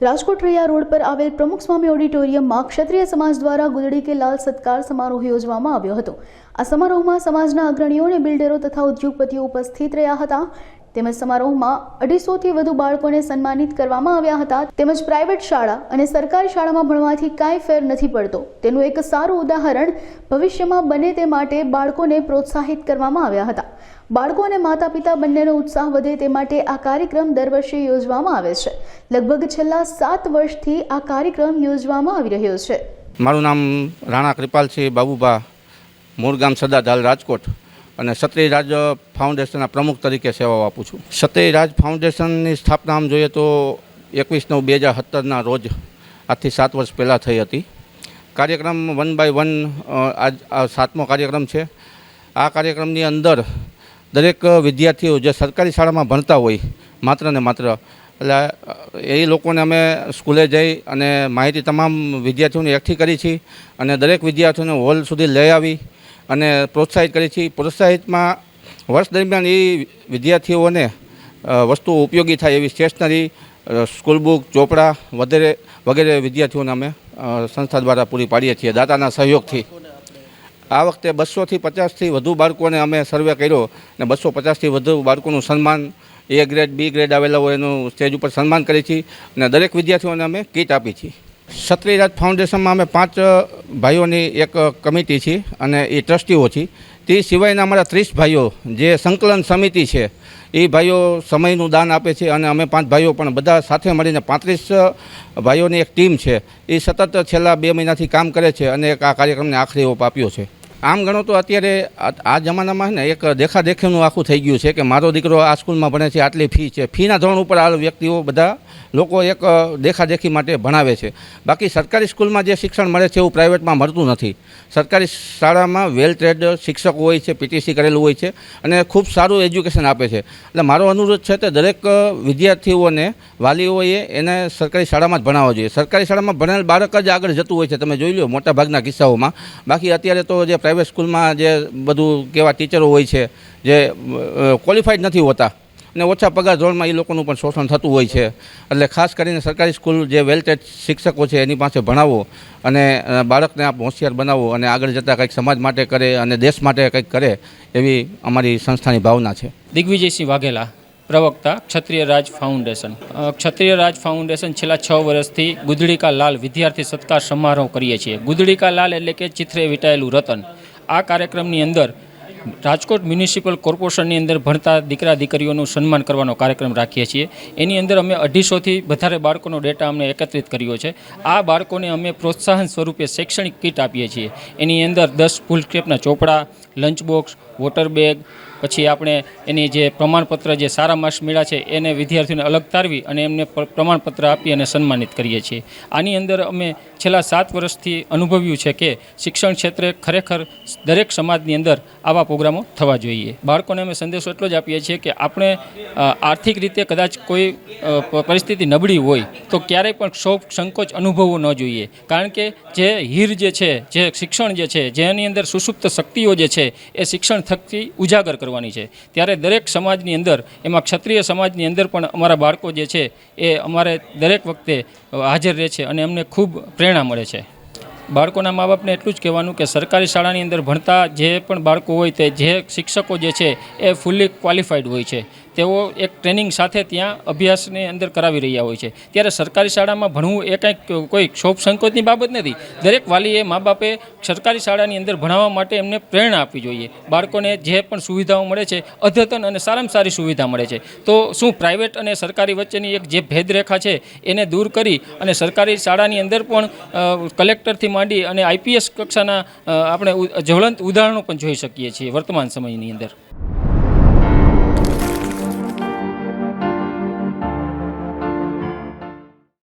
Rajkot Raiya road પર આવેલ પ્રમુખ સ્વામી ઓડિટોરિયમમાં ક્ષત્રિય સમાજ દ્વારા ગુદડી કે લાલ સત્કાર સમારોહ યોજવામાં આવ્યો હતો। આ સમારોહમાં સમાજના અગ્રણીઓ અને બિલ્ડરો તથા ઉદ્યોગપતિઓ ઉપસ્થિત રહ્યા હતા। તેમજ સમારોહમાં 250થી વધુ બાળકોને સન્માનિત કરવામાં આવ્યા હતા। તેમજ પ્રાઇવેટ શાળા અને સરકારી શાળામાં ભણવાથી કાંઈ ફેર નથી પડતો તેનું એક સારું ઉદાહરણ ભવિષ્યમાં બને તે માટે બાળકોને પ્રોત્સાહિત કરવામાં આવ્યા હતા। બાળકો અને માતા પિતા બંનેનો ઉત્સાહ વધે તે માટે આ કાર્યક્રમ દર વર્ષે યોજવામાં આવે છે। લગભગ છેલ્લા 7 વર્ષથી આ કાર્યક્રમ યોજવામાં આવી રહ્યો છે। મારું નામ રાણા કૃપાલસિંહ બાબુભા, મૂળ ગામ સદાધાલ, રાજકોટ, અને ક્ષત્રિય રાજ ફાઉન્ડેશનના પ્રમુખ તરીકે સેવાઓ આપું છું। ક્ષત્રિય રાજ ફાઉન્ડેશનની સ્થાપના આમ જોઈએ તો 21/9/2017ના રોજ આજથી 7 વર્ષ પહેલાં થઈ હતી। કાર્યક્રમ 1 by 1 આજ આ 7મો કાર્યક્રમ છે। આ કાર્યક્રમની અંદર દરેક વિદ્યાર્થીઓ જે સરકારી શાળામાં ભણતા હોય માત્ર ને માત્ર, એટલે એ લોકોને અમે સ્કૂલે જઈ અને માહિતી તમામ વિદ્યાર્થીઓને એકઠી કરી છે અને દરેક વિદ્યાર્થીઓને હોલ સુધી લઈ આવી અને પ્રોત્સાહિત કરી છે। પ્રોત્સાહિતમાં વર્ષ દરમિયાન એ વિદ્યાર્થીઓને વસ્તુઓ ઉપયોગી થાય એવી સ્ટેશનરી, સ્કૂલ બુક, ચોપડા વગેરે વિદ્યાર્થીઓને અમે સંસ્થા દ્વારા પૂરી પાડીએ છીએ દાતાના સહયોગથી। આ વખતે 200થી 50થી વધુ બાળકોને અમે સર્વે કર્યો અને 250થી વધુ બાળકોનું સન્માન, A ગ્રેડ, B ગ્રેડ આવેલા હોય એનું સ્ટેજ ઉપર સન્માન કરીએ છીએ અને દરેક વિદ્યાર્થીઓને અમે કીટ આપી છીએ। ક્ષત્રિય રાજ ફાઉન્ડેશનમાં અમે 5 ભાઈઓની એક કમિટી છે અને એ ટ્રસ્ટીઓ છે। તે સિવાયના અમારા 30 ભાઈઓ જે સંકલન સમિતિ છે એ ભાઈઓ સમયનું દાન આપે છે અને અમે 5 ભાઈઓ પણ બધા સાથે મળીને 35 ભાઈઓની એક ટીમ છે। એ સતત છેલ્લા 2 મહિનાથી કામ કરે છે અને એક આ કાર્યક્રમને આખરી ઓપ આપ્યો છે। આમ ગણો તો અત્યારે આ જમાનામાં ને એક દેખાદેખીનું આખું થઈ ગયું છે કે મારો દીકરો આ સ્કૂલમાં ભણે છે, આટલી ફી છે, ફીના ધોરણ ઉપર આ વ્યક્તિઓ બધા લોકો એક દેખાદેખી માટે ભણાવે છે। બાકી સરકારી સ્કૂલમાં જે શિક્ષણ મળે છે એવું પ્રાઇવેટમાં મળતું નથી। સરકારી શાળામાં વેલ ટ્રેડ શિક્ષકો હોય છે, PTC કરેલું હોય છે અને ખૂબ સારું એજ્યુકેશન આપે છે। એટલે મારો અનુરોધ છે કે દરેક વિદ્યાર્થીઓને, વાલીઓએ એને સરકારી શાળામાં જ ભણાવવા જોઈએ। સરકારી શાળામાં ભણેલ બાળક જ આગળ જતું હોય છે, તમે જોઈ લો મોટાભાગના કિસ્સાઓમાં। બાકી અત્યારે તો જે પ્રાઇવેટ સ્કૂલમાં જે બધું કેવા ટીચરો હોય છે જે ક્વોલિફાઈડ નથી હોતા અને ઓછા પગાર ધોરણમાં એ લોકોનું પણ શોષણ થતું હોય છે। એટલે ખાસ કરીને સરકારી સ્કૂલ જે વેલ ટ્રેડ શિક્ષકો છે એની પાસે ભણાવો અને બાળકને આપ હોશિયાર બનાવો અને આગળ જતાં કંઈક સમાજ માટે કરે અને દેશ માટે કંઈક કરે એવી અમારી સંસ્થાની ભાવના છે। દિગ્વિજયસિંહ વાઘેલા, પ્રવક્તા, ક્ષત્રિય રાજ ફાઉન્ડેશન। ક્ષત્રિય રાજ ફાઉન્ડેશન છેલ્લા 6 વર્ષથી ગુદડી કા લાલ વિદ્યાર્થી સત્કાર સમારોહ કરીએ છીએ। ગુદડી કા લાલ એટલે કે ચિત્રે વીંટાયેલું રતન। આ કાર્યક્રમની અંદર રાજકોટ મ્યુનિસિપલ કોર્પોરેશનની અંદર ભણતા દીકરા દીકરીઓનું સન્માન કરવાનો કાર્યક્રમ રાખીએ છીએ। એની અંદર અમે 250થી વધારે બાળકોનો ડેટા અમને એકત્રિત કર્યો છે। આ બાળકોને અમે પ્રોત્સાહન સ્વરૂપે શૈક્ષણિક કીટ આપીએ છીએ। એની અંદર 10 ફૂલ સ્કેપના ચોપડા, લંચ બોક્સ, વોટર બેગ, પછી આપણે એની જે પ્રમાણપત્ર જે સારા માર્ક્સ મળ્યા છે એને વિદ્યાર્થીઓને અલગ તારવી અને એમને પ્રમાણપત્ર આપી અને સન્માનિત કરીએ છીએ। આની અંદર અમે છેલ્લા 7 વર્ષથી અનુભવ્યું છે કે શિક્ષણ ક્ષેત્રે ખરેખર દરેક સમાજની અંદર આવા પ્રોગ્રામો થવા જોઈએ। બાળકોને અમે સંદેશો એટલો જ આપીએ છીએ કે આપણે આર્થિક રીતે કદાચ કોઈ પરિસ્થિતિ નબળી હોય તો ક્યારેય પણ ક્ષોભ સંકોચ અનુભવવો ન જોઈએ, કારણ કે જે હીર જે છે, જે શિક્ષણ જે છે, જેની અંદર સુષુપ્ત શક્તિઓ જે છે એ શિક્ષણ થકી ઉજાગર કરવાની છે। ત્યારે દરેક સમાજની અંદર, એમાં ક્ષત્રિય સમાજની અંદર પણ અમારા બાળકો જે છે એ અમારે દરેક વખતે હાજર રહે છે અને અમને ખૂબ પ્રેરણા મળે છે। બાળકોના મા બાપને એટલું જ કહેવાનું કે સરકારી શાળાની અંદર ભણતા જે પણ બાળકો હોય તે જે શિક્ષકો જે છે એ ફૂલ્લી ક્વોલિફાઈડ હોય છે। તેઓ એક ટ્રેનિંગ સાથે ત્યાં અભ્યાસની અંદર કરાવી રહ્યા હોય છે। ત્યારે સરકારી શાળામાં ભણવું એ કંઈક કોઈ ક્ષોભ સંકોચની બાબત નથી। દરેક વાલીએ, મા બાપે સરકારી શાળાની અંદર ભણાવવા માટે એમને પ્રેરણા આપવી જોઈએ। બાળકોને જે પણ સુવિધાઓ મળે છે, અદ્યતન અને સારામાં સારી સુવિધા મળે છે, તો શું પ્રાઇવેટ અને સરકારી વચ્ચેની એક જે ભેદરેખા છે એને દૂર કરી અને સરકારી શાળાની અંદર પણ કલેક્ટરથી માંડી અને IPS કક્ષાના આપણે જ્વલંત ઉદાહરણો પણ જોઈ શકીએ છીએ વર્તમાન સમયની અંદર।